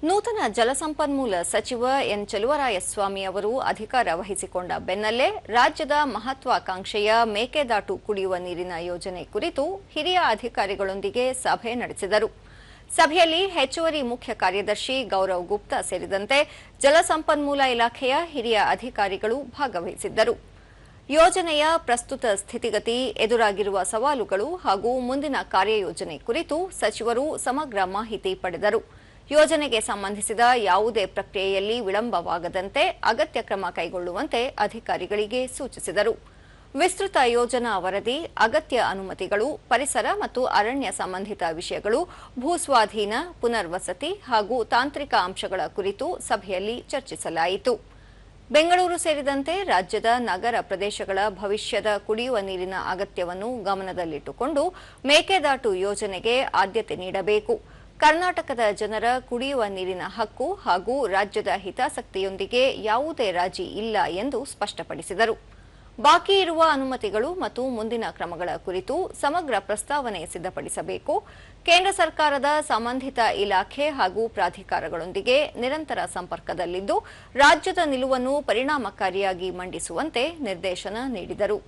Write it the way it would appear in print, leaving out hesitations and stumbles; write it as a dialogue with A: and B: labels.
A: ನೂತನ ಜಲಸಂಪನ್ಮೂಲ ಸಚಿವ ಎನ್ ಚೆಲುವರಾಯಸ್ವಾಮಿ ಅವರು ಅಧಿಕಾರ ವಹಿಸಿಕೊಂಡ ಬೆನ್ನಲ್ಲೇ ರಾಜ್ಯದ ಮಹತ್ವಾಕಾಂಕ್ಷೆಯ ಮೇಕೆದಾಟು ಕುಡಿಯುವ ನೀರಿನ ಯೋಜನೆ ಕುರಿತು ಹಿರಿಯ ಅಧಿಕಾರಿಗಳೊಂದಿಗೆ ಸಭೆ ನಡೆಸಿದರು. ಸಭೆಯಲ್ಲಿ ಹೆಚ್ಚುವರಿ ಮುಖ್ಯ ಕಾರ್ಯದರ್ಶಿ ಗೌರವ್ ಗುಪ್ತಾ ಸೇರಿದಂತೆ ಜಲಸಂಪನ್ಮೂಲ ಇಲಾಖೆಯ ಹಿರಿಯ ಅಧಿಕಾರಿಗಳು ಭಾಗವಹಿಸಿದ್ದರು. ಯೋಜನೆಯ ಪ್ರಸ್ತುತ ಸ್ಥಿತಿಗತಿ, ಎದುರಾಗಿರುವ ಸವಾಲುಗಳು ಹಾಗೂ ಮುಂದಿನ ಕಾರ್ಯಯೋಜನೆ ಕುರಿತು ಸಚಿವರು ಸಮಗ್ರ ಮಾಹಿತಿ ಪಡೆದರು. ಯೋಜನೆಗೆ ಸಂಬಂಧಿಸಿದ ಯಾವುದೇ ಪ್ರಕ್ರಿಯೆಯಲ್ಲಿ ವಿಳಂಬವಾಗದಂತೆ ಅಗತ್ಯ ಕ್ರಮ ಕೈಗೊಳ್ಳುವಂತೆ ಅಧಿಕಾರಿಗಳಿಗೆ ಸೂಚಿಸಿದರು. ವಿಸ್ತೃತ ಯೋಜನಾ ವರದಿ, ಅಗತ್ಯ ಅನುಮತಿಗಳು, ಪರಿಸರ ಮತ್ತು ಅರಣ್ಯ ಸಂಬಂಧಿತ ವಿಷಯಗಳು, ಭೂಸ್ವಾಧೀನ, ಪುನರ್ವಸತಿ ಹಾಗೂ ತಾಂತ್ರಿಕ ಅಂಶಗಳ ಕುರಿತು ಸಭೆಯಲ್ಲಿ ಚರ್ಚಿಸಲಾಯಿತು. ಬೆಂಗಳೂರು ಸೇರಿದಂತೆ ರಾಜ್ಯದ ನಗರ ಪ್ರದೇಶಗಳ ಭವಿಷ್ಯದ ಕುಡಿಯುವ ನೀರಿನ ಅಗತ್ಯವನ್ನು ಗಮನದಲ್ಲಿಟ್ಟುಕೊಂಡು ಮೇಕೆದಾಟು ಯೋಜನೆಗೆ ಆದ್ಯತೆ ನೀಡಬೇಕು. ಕರ್ನಾಟಕದ ಜನರ ಕುಡಿಯುವ ನೀರಿನ ಹಕ್ಕು ಹಾಗೂ ರಾಜ್ಯದ ಹಿತಾಸಕ್ತಿಯೊಂದಿಗೆ ಯಾವುದೇ ರಾಜಿ ಇಲ್ಲ ಎಂದು ಸ್ಪಷ್ಟಪಡಿಸಿದರು. ಬಾಕಿ ಇರುವ ಅನುಮತಿಗಳು ಮತ್ತು ಮುಂದಿನ ಕ್ರಮಗಳ ಕುರಿತು ಸಮಗ್ರ ಪ್ರಸ್ತಾವನೆ ಸಿದ್ಧಪಡಿಸಬೇಕು. ಕೇಂದ್ರ ಸರ್ಕಾರದ ಸಂಬಂಧಿತ ಇಲಾಖೆ ಹಾಗೂ ಪ್ರಾಧಿಕಾರಗಳೊಂದಿಗೆ ನಿರಂತರ ಸಂಪರ್ಕದಲ್ಲಿದ್ದು ರಾಜ್ಯದ ನಿಲುವನ್ನು ಪರಿಣಾಮಕಾರಿಯಾಗಿ ಮಂಡಿಸುವಂತೆ ನಿರ್ದೇಶನ ನೀಡಿದರು.